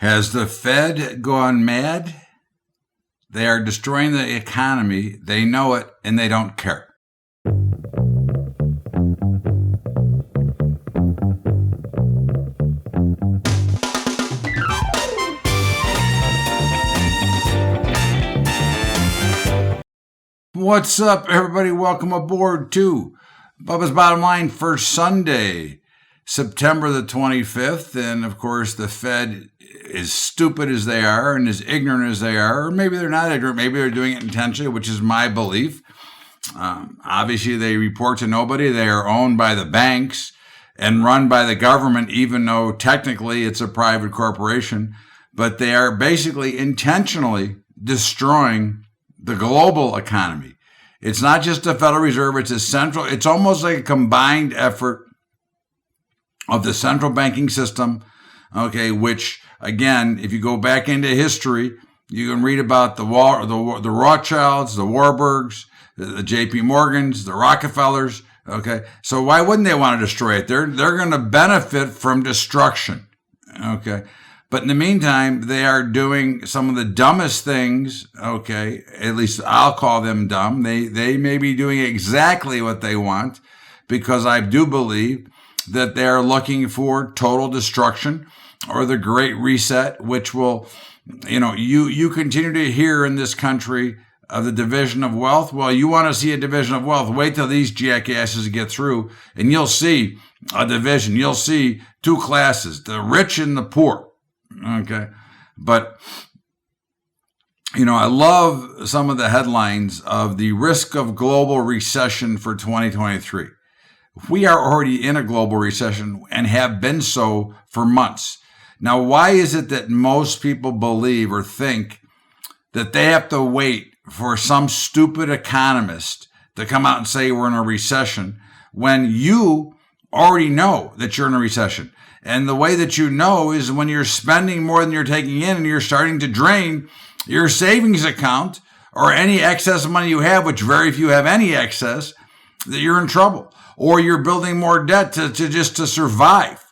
Has the Fed gone mad? They are destroying the economy. They know it, and they don't care. What's up, everybody? Welcome aboard to Bubba's Bottom Line for Sunday, September the 25th. And of course, the Fed, as stupid as they are and as ignorant as they are, or maybe they're not ignorant, maybe they're doing it intentionally, which is my belief. Obviously, they report to nobody. They are owned by the banks and run by the government, even though technically it's a private corporation. But they are basically intentionally destroying the global economy. It's not just the Federal Reserve, it's almost like a combined effort of the central banking system, okay, which, again, if you go back into history, you can read about the Rothschilds, the Warburgs, the JP Morgans, the Rockefellers, okay? So why wouldn't they want to destroy it? They're going to benefit from destruction, okay? But in the meantime, they are doing some of the dumbest things, okay? At least I'll call them dumb. They may be doing exactly what they want, because I do believe that they are looking for total destruction or the Great Reset, which will, you continue to hear in this country of the division of wealth. Well, you want to see a division of wealth, wait till these jackasses get through, and you'll see a division. You'll see two classes, the rich and the poor. Okay. But, I love some of the headlines of the risk of global recession for 2023. We are already in a global recession and have been so for months. Now, why is it that most people believe or think that they have to wait for some stupid economist to come out and say we're in a recession when you already know that you're in a recession? And the way that you know is when you're spending more than you're taking in and you're starting to drain your savings account or any excess money you have, which very few have any excess, that you're in trouble. Or you're building more debt to survive.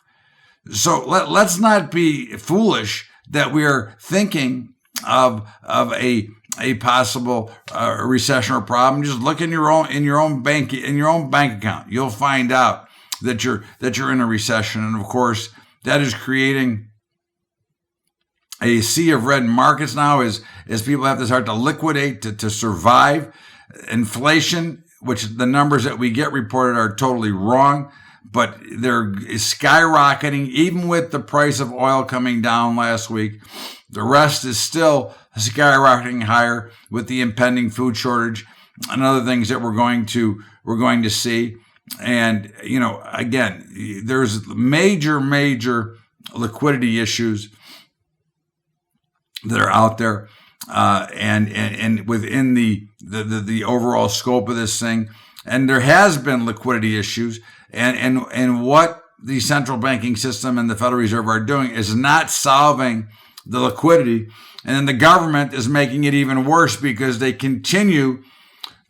So let's not be foolish that we are thinking of a possible recession or problem. Just look in your own bank account. You'll find out that you're in a recession, and of course that is creating a sea of red markets now as people have to start to liquidate to survive. Inflation, which the numbers that we get reported are totally wrong, but they're skyrocketing. Even with the price of oil coming down last week, the rest is still skyrocketing higher with the impending food shortage and other things that we're going to see. And, again, there's major liquidity issues that are out there, and within the overall scope of this thing. And there has been liquidity issues, and what the central banking system and the Federal Reserve are doing is not solving the liquidity. And then the government is making it even worse because they continue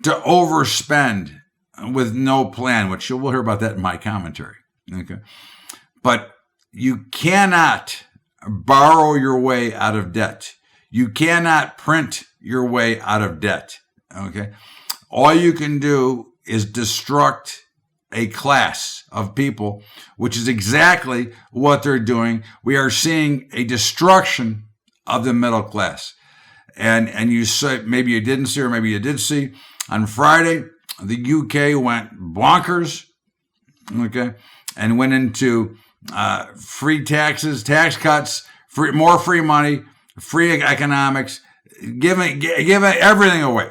to overspend with no plan, which we'll hear about that in my commentary. Okay. But you cannot borrow your way out of debt. You cannot print your way out of debt. Okay. All you can do is destruct a class of people, which is exactly what they're doing. We are seeing a destruction of the middle class. And you say, maybe you didn't see, or maybe you did see, on Friday, the UK went bonkers, okay, and went into free taxes, tax cuts, more free money, free economics, giving everything away,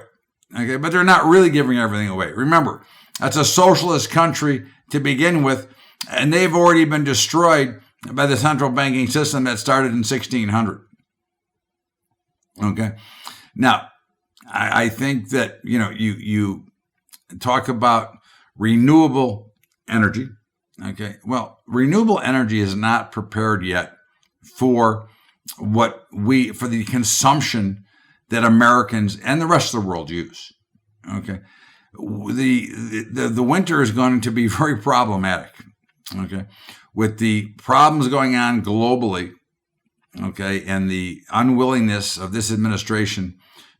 okay? But they're not really giving everything away. Remember, that's a socialist country to begin with, and they've already been destroyed by the central banking system that started in 1600, okay? Now, I think that, you talk about renewable energy. Okay. Well, renewable energy is not prepared yet for the consumption that Americans and the rest of the world use. Okay. The winter is going to be very problematic. Okay. With the problems going on globally, okay, and the unwillingness of this administration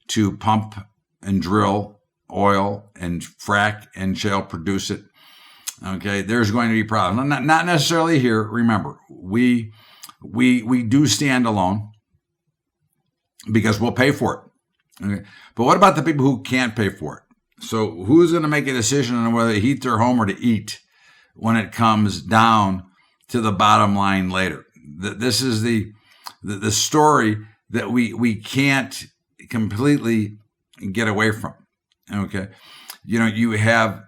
to pump and drill oil and frack and shale produce it, okay, there's going to be problems. Not necessarily here. Remember, we do stand alone because we'll pay for it. Okay? But what about the people who can't pay for it? So who's going to make a decision on whether to heat their home or to eat when it comes down to the bottom line later? This is the story that we can't completely get away from. Okay, you have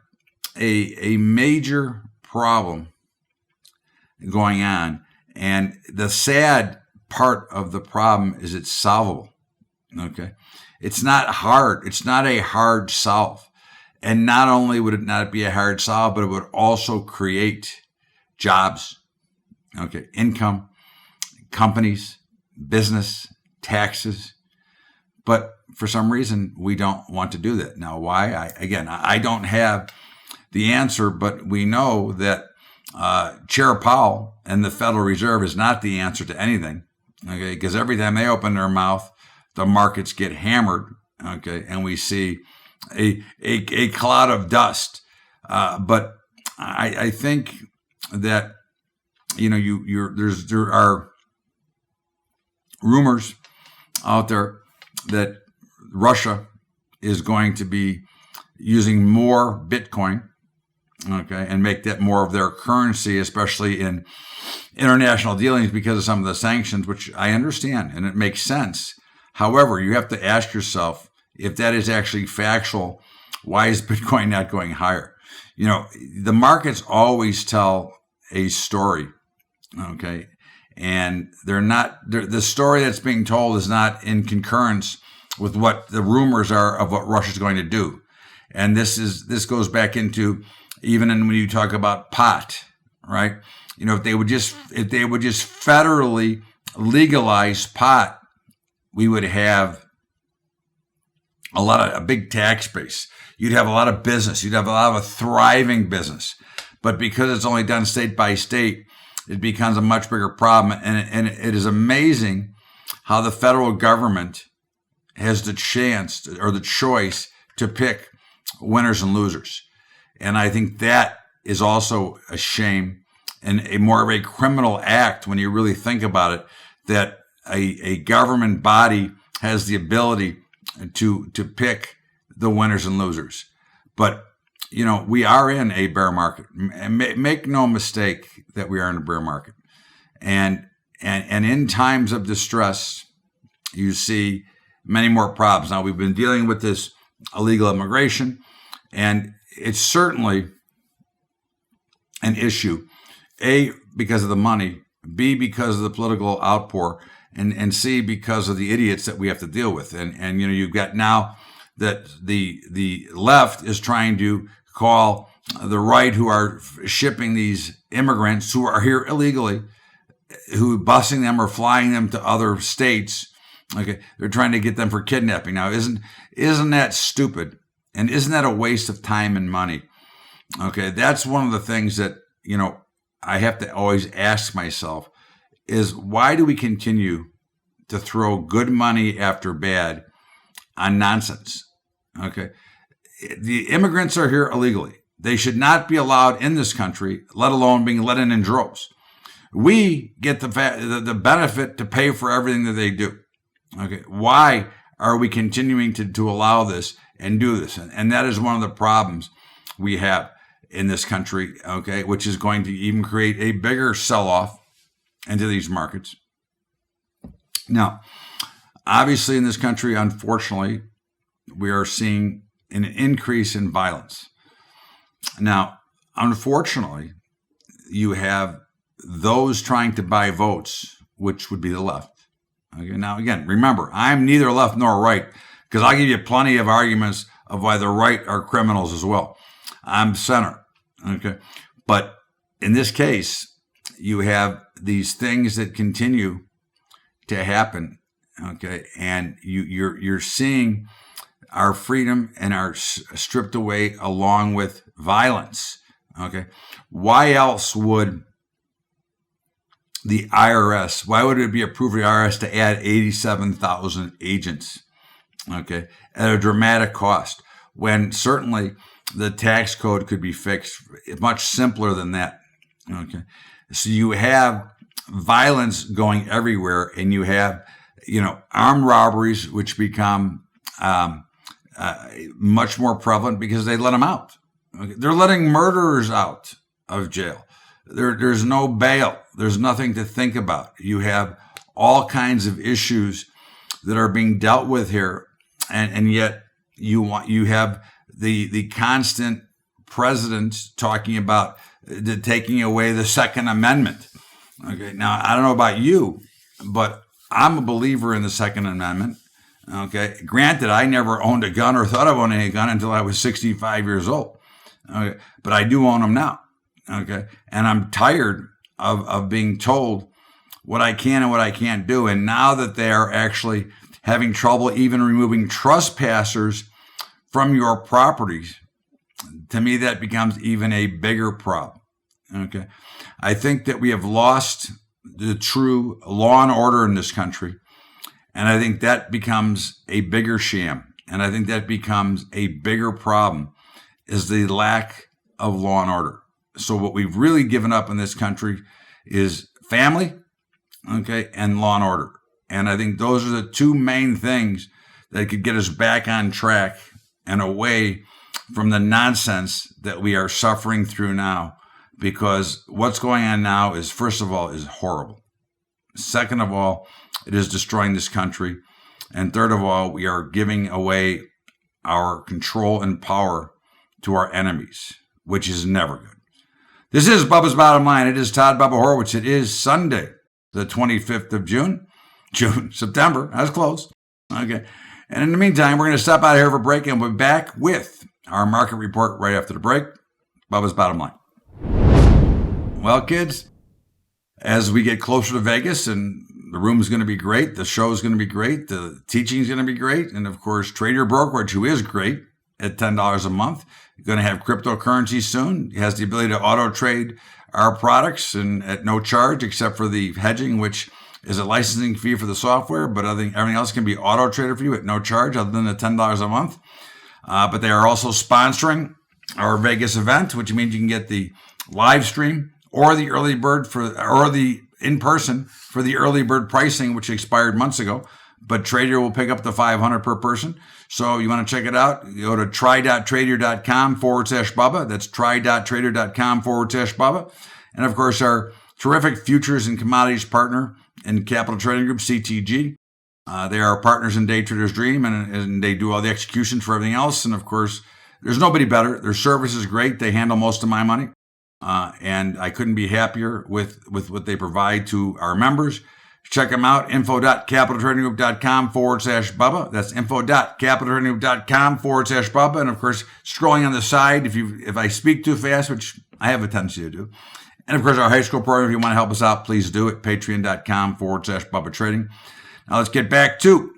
a major problem going on, and the sad part of the problem is it's solvable. Okay, it's not hard. It's not a hard solve, and not only would it not be a hard solve, but it would also create jobs. Okay, income, companies, business, taxes. But for some reason, we don't want to do that. Now, why? I don't have the answer, but we know that Chair Powell and the Federal Reserve is not the answer to anything. Okay, because every time they open their mouth, the markets get hammered. Okay, and we see a cloud of dust. But I think that there are rumors out there that Russia is going to be using more Bitcoin, okay, and make that more of their currency, especially in international dealings because of some of the sanctions, which I understand and it makes sense. However, you have to ask yourself if that is actually factual. Why is Bitcoin not going higher? The markets always tell a story, okay, and the story that's being told is not in concurrence with what the rumors are of what Russia's going to do. And this goes back into even when you talk about pot, right? If they would just federally legalize pot, we would have a big tax base. You'd have a lot of business. You'd have a lot of a thriving business. But because it's only done state by state, it becomes a much bigger problem. And it is amazing how the federal government has the chance or the choice to pick winners and losers. And I think that is also a shame and a more of a criminal act when you really think about it, that a government body has the ability to pick the winners and losers. But, we are in a bear market. Make no mistake that we are in a bear market. And in times of distress, you see many more problems. Now, we've been dealing with this illegal immigration, and it's certainly an issue, A, because of the money, B, because of the political outpour, and C, because of the idiots that we have to deal with. And you've got now that the left is trying to call the right, who are shipping these immigrants who are here illegally, who busing them or flying them to other states. Okay, they're trying to get them for kidnapping. Now, isn't that stupid? And isn't that a waste of time and money? Okay, that's one of the things that, I have to always ask myself is, why do we continue to throw good money after bad on nonsense? Okay, the immigrants are here illegally. They should not be allowed in this country, let alone being let in droves. We get the benefit to pay for everything that they do. Okay, why are we continuing to allow this and do this? And that is one of the problems we have in this country, okay, which is going to even create a bigger sell-off into these markets. Now, obviously in this country, unfortunately, we are seeing an increase in violence. Now, unfortunately, you have those trying to buy votes, which would be the left. Okay, now, again, remember, I'm neither left nor right, because I'll give you plenty of arguments of why the right are criminals as well. I'm center. Okay, but in this case, you have these things that continue to happen. Okay, and you're seeing our freedom and are stripped away along with violence. Okay, why else would the IRS, why would it be approved for the IRS to add 87,000 agents, okay, at a dramatic cost, when certainly the tax code could be fixed much simpler than that, okay? So you have violence going everywhere, and you have, armed robberies, which become much more prevalent because they let them out. Okay? They're letting murderers out of jail. There's no bail. There's nothing to think about. You have all kinds of issues that are being dealt with here, and yet you have the constant president talking about taking away the Second Amendment. Okay, now I don't know about you, but I'm a believer in the Second Amendment. Okay, granted, I never owned a gun or thought of owning a gun until I was 65 years old. Okay, but I do own them now. Okay, and I'm tired of being told what I can and what I can't do. And now that they are actually having trouble even removing trespassers from your properties, to me that becomes even a bigger problem. Okay, I think that we have lost the true law and order in this country, and I think that becomes a bigger sham, and I think that becomes a bigger problem, is the lack of law and order. So what we've really given up in this country is family, okay, and law and order. And I think those are the two main things that could get us back on track and away from the nonsense that we are suffering through now. Because what's going on now is, first of all, is horrible. Second of all, it is destroying this country. And third of all, we are giving away our control and power to our enemies, which is never good. This is Bubba's Bottom Line. It is Todd Bubba Horowitz. It is Sunday, the 25th of September. That's close. Okay. And in the meantime, we're going to stop out here for a break, and we'll be back with our market report right after the break. Bubba's Bottom Line. Well, kids, as we get closer to Vegas, and the room is going to be great, the show is going to be great, the teaching is going to be great, and of course, Trader Brokerage, who is great at $10 a month, going to have cryptocurrency soon. He has the ability to auto trade our products and at no charge, except for the hedging, which is a licensing fee for the software. But I think everything else can be auto traded for you at no charge, other than the $10 a month. But they are also sponsoring our Vegas event, which means you can get the live stream or the early bird or the in person for the early bird pricing, which expired months ago. But Trader will pick up the $500 per person. So you want to check it out, you go to try.trader.com/Bubba. That's try.trader.com/Bubba. And of course, our terrific futures and commodities partner in Capital Trading Group, CTG. They are partners in Day Trader's Dream, and they do all the executions for everything else. And of course, there's nobody better. Their service is great. They handle most of my money. And I couldn't be happier with what they provide to our members. Check them out, info.capitaltradinggroup.com/Bubba. That's info.capitaltradinggroup.com/Bubba. And of course, scrolling on the side, if I speak too fast, which I have a tendency to do. And of course, our high school program, if you want to help us out, please do it. Patreon.com/Bubba Trading. Now let's get back to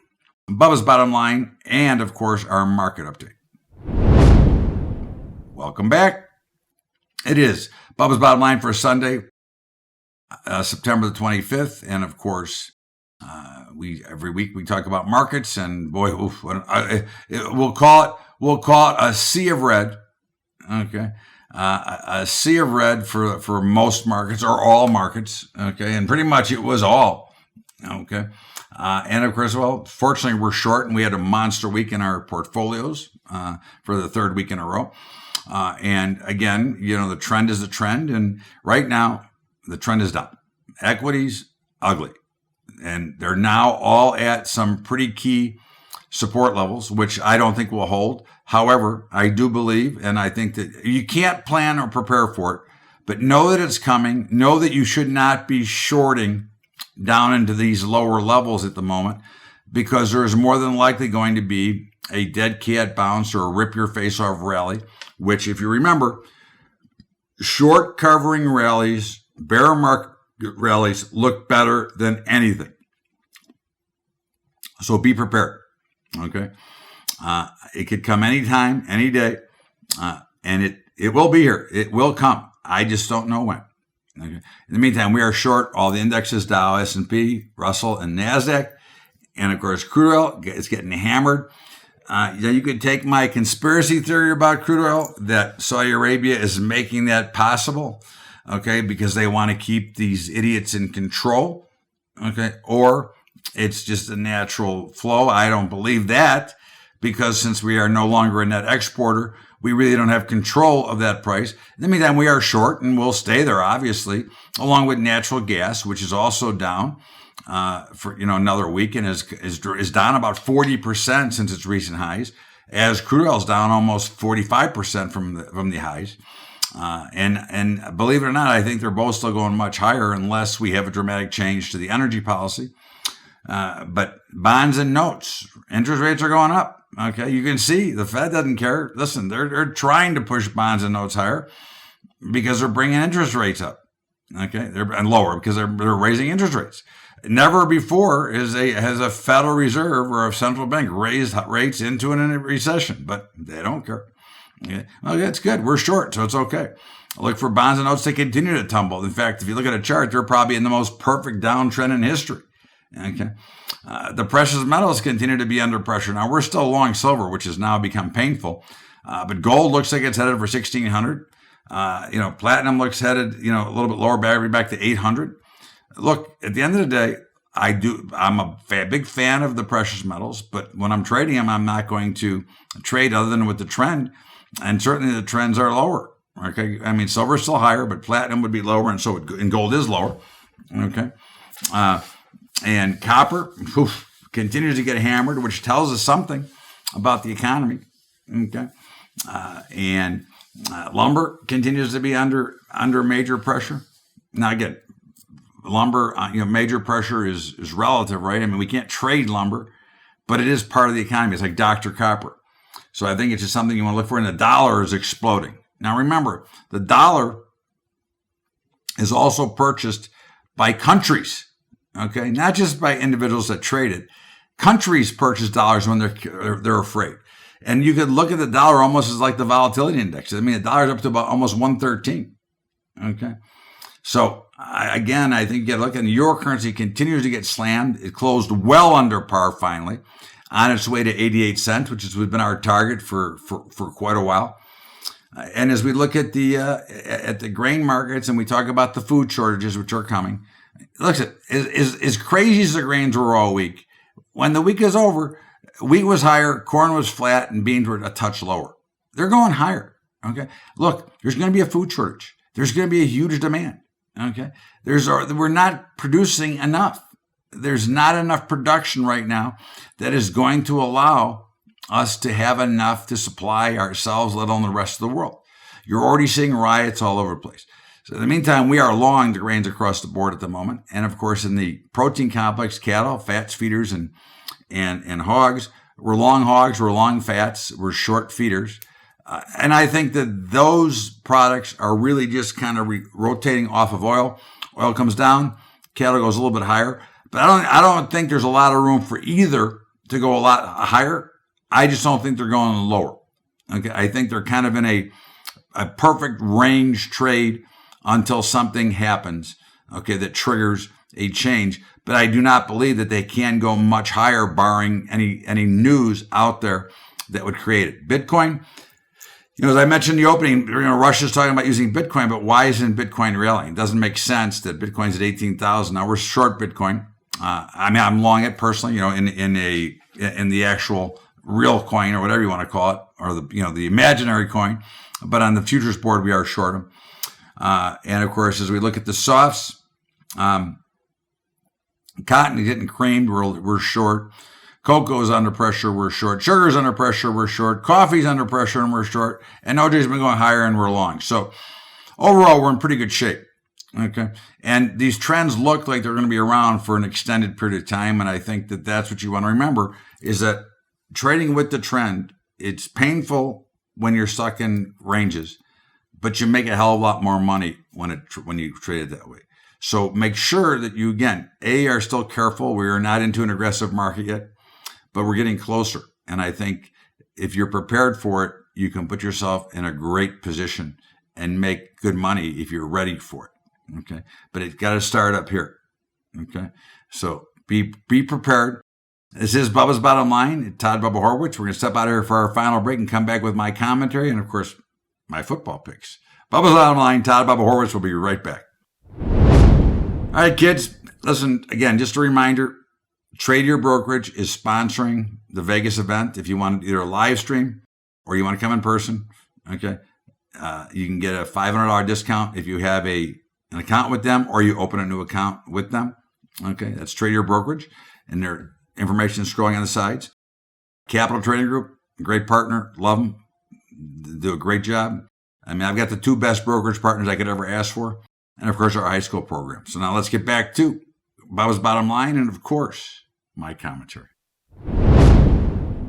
Bubba's Bottom Line and of course, our market update. Welcome back. It is Bubba's Bottom Line for Sunday, September the 25th, and of course, every week we talk about markets, and boy, we'll call it a sea of red. Okay, a sea of red for most markets or all markets. Okay, and pretty much it was all. Okay, and of course, well, fortunately we're short, and we had a monster week in our portfolios for the third week in a row. And again, the trend is the trend, and right now, the trend is down. Equities, ugly. And they're now all at some pretty key support levels, which I don't think will hold. However, I do believe, and I think that you can't plan or prepare for it, but know that it's coming. Know that you should not be shorting down into these lower levels at the moment, because there is more than likely going to be a dead cat bounce or a rip your face off rally, which, if you remember, short covering rallies, bear market rallies look better than anything. So be prepared. Okay. It could come anytime, any day. And it will be here. It will come. I just don't know when. Okay. In the meantime, we are short all the indexes, Dow, S&P, Russell, and NASDAQ. And, of course, crude oil is getting hammered. You could take my conspiracy theory about crude oil that Saudi Arabia is making that possible, okay, because they want to keep these idiots in control, okay, or it's just a natural flow. I don't believe that, because since we are no longer a net exporter, we really don't have control of that price. In the meantime, we are short, and we'll stay there, obviously, along with natural gas, which is also down for another week, and is down about 40% since its recent highs, as crude oil is down almost 45% from the highs. And believe it or not, I think they're both still going much higher unless we have a dramatic change to the energy policy. But bonds and notes, interest rates are going up. Okay, you can see the Fed doesn't care. Listen, they're trying to push bonds and notes higher because they're bringing interest rates up. Okay, and lower because they're raising interest rates. Never before has a Federal Reserve or a central bank raised rates into a recession, but they don't care. Okay. Well, that's good. We're short, so it's okay. Look for bonds and notes to continue to tumble. In fact, if you look at a chart, they're probably in the most perfect downtrend in history. Okay. The precious metals continue to be under pressure. Now, we're still long silver, which has now become painful. But gold looks like it's headed for 1,600. Platinum looks headed, a little bit lower, back to 800. Look, at the end of the day, I'm a big fan of the precious metals, but when I'm trading them, I'm not going to trade other than with the trend. And certainly the trends are lower. Okay. I mean, silver is still higher, but platinum would be lower. And gold is lower. Okay. And copper continues to get hammered, which tells us something about the economy. Okay. And lumber continues to be under major pressure. Now, again, lumber, major pressure is relative, right? I mean, we can't trade lumber, but it is part of the economy. It's like Dr. Copper. So I think it's just something you want to look for. And the dollar is exploding. Now, remember, the dollar is also purchased by countries, okay? Not just by individuals that trade it. Countries purchase dollars when they're afraid. And you could look at the dollar almost as like the volatility index. I mean, the dollar's up to about almost 113, okay? So, I think you got to look at the euro currency continues to get slammed. It closed well under par finally, on its way to 88 cents, which has been our target for quite a while. And as we look at the grain markets and we talk about the food shortages, which are coming, look, as crazy as the grains were all week, when the week is over, wheat was higher, corn was flat, and beans were a touch lower. They're going higher. Okay. Look, there's going to be a food shortage. There's going to be a huge demand. Okay. We're not producing enough. There's not enough production right now that is going to allow us to have enough to supply ourselves, let alone the rest of the world. You're already seeing riots all over the place. So in the meantime, we are long the grains across the board at the moment. And of course, in the protein complex, cattle, fats, feeders, and hogs, we're long hogs, we're long fats, we're short feeders. And I think that those products are really just kind of rotating off of oil. Oil comes down, cattle goes a little bit higher. But I don't think there's a lot of room for either to go a lot higher. I just don't think they're going lower. Okay, I think they're kind of in a perfect range trade until something happens, okay, that triggers a change. But I do not believe that they can go much higher, barring any news out there that would create it. Bitcoin, as I mentioned in the opening, Russia's talking about using Bitcoin, but why isn't Bitcoin rallying? It doesn't make sense that Bitcoin's at 18,000. Now we're short Bitcoin. I'm long it personally, in the actual real coin or whatever you want to call it, or the imaginary coin. But on the futures board, we are short them. And of course, as we look at the softs, cotton is getting creamed. We're short. Cocoa is under pressure. We're short. Sugar is under pressure. We're short. Coffee's under pressure, and we're short. And OJ's been going higher, and we're long. So overall, we're in pretty good shape. Okay. And these trends look like they're going to be around for an extended period of time. And I think that that's what you want to remember is that trading with the trend, it's painful when you're stuck in ranges, but you make a hell of a lot more money when you trade it that way. So make sure that you, again, are still careful. We are not into an aggressive market yet, but we're getting closer. And I think if you're prepared for it, you can put yourself in a great position and make good money if you're ready for it. Okay. But it's got to start up here. Okay. So be prepared. This is Bubba's Bottom Line. Todd Bubba Horwitz. We're going to step out of here for our final break and come back with my commentary and, of course, my football picks. Bubba's Bottom Line. Todd Bubba Horwitz will be right back. All right, kids. Listen, again, just a reminder, Trade Your Brokerage is sponsoring the Vegas event. If you want either a live stream or you want to come in person, okay, you can get a $500 discount if you have an account with them or you open a new account with them. Okay, that's Trade Your Brokerage, and their information is scrolling on the sides. Capital Trading Group, great partner, love them, do a great job. I mean, I've got the two best brokerage partners I could ever ask for, and of course our high school program. So now let's get back to Bubba's Bottom Line, and of course, my commentary.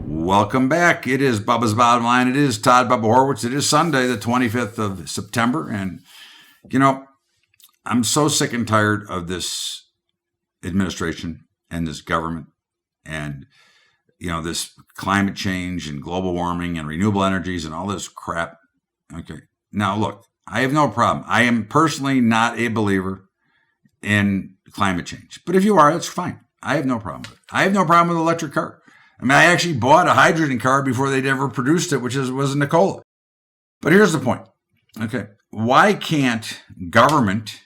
Welcome back. It is Bubba's Bottom Line. It is Todd Bubba Horwitz. It is Sunday, the 25th of September. And, you know, I'm so sick and tired of this administration and this government and, you know, this climate change and global warming and renewable energies and all this crap. Okay. Now, look, I have no problem. I am personally not a believer in climate change. But if you are, that's fine. I have no problem with it. I have no problem with electric car. I mean, I actually bought a hydrogen car before they'd ever produced it, which was a Nikola. But here's the point. Okay. Why can't government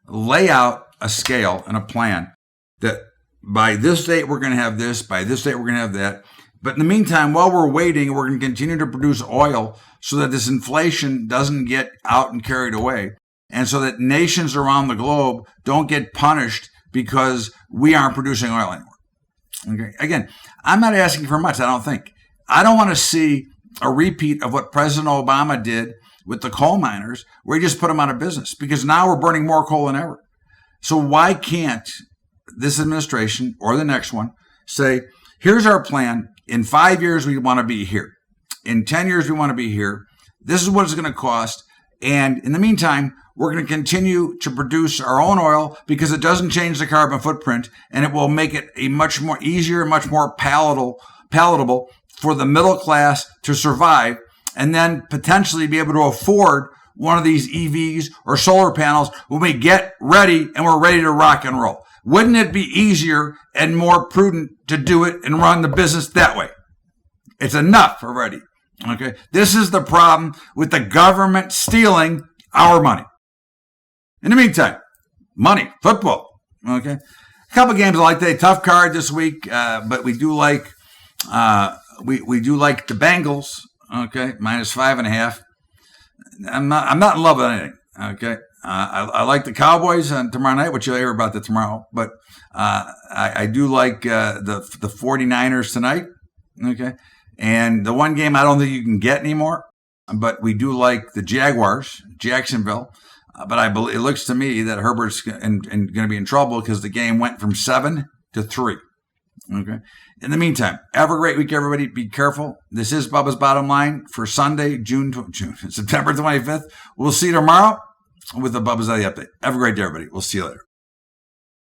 lay out a scale and a plan that by this date we're going to have this, by this date we're going to have that. But in the meantime, while we're waiting, we're going to continue to produce oil so that this inflation doesn't get out and carried away. And so that nations around the globe don't get punished because we aren't producing oil anymore. Okay. Again, I'm not asking for much, I don't think. I don't want to see a repeat of what President Obama did with the coal miners, where he just put them out of business, because now we're burning more coal than ever. So why can't this administration or the next one say, here's our plan. In 5 years, we want to be here. In 10 years, we want to be here. This is what it's going to cost. And in the meantime, we're going to continue to produce our own oil because it doesn't change the carbon footprint, and it will make it a much more easier, much more palatable for the middle class to survive, and then potentially be able to afford one of these EVs or solar panels when we get ready and we're ready to rock and roll. Wouldn't it be easier and more prudent to do it and run the business that way? It's enough already. Okay. This is the problem with the government stealing our money. In the meantime, money, football. Okay. A couple of games I like today. Tough card this week, but we do like we do like the Bengals. Okay, -5.5. I'm not in love with anything. Okay, I like the Cowboys on tomorrow night, which you'll hear about that tomorrow. But I do like the 49ers tonight. Okay, and the one game I don't think you can get anymore, but we do like the Jaguars, Jacksonville. But I believe it looks to me that Herbert's going to be in trouble because the game went from 7 to 3. Okay. In the meantime, have a great week, everybody. Be careful. This is Bubba's Bottom Line for Sunday, September 25th. We'll see you tomorrow with the Bubba's Daily Update. Have a great day, everybody. We'll see you later.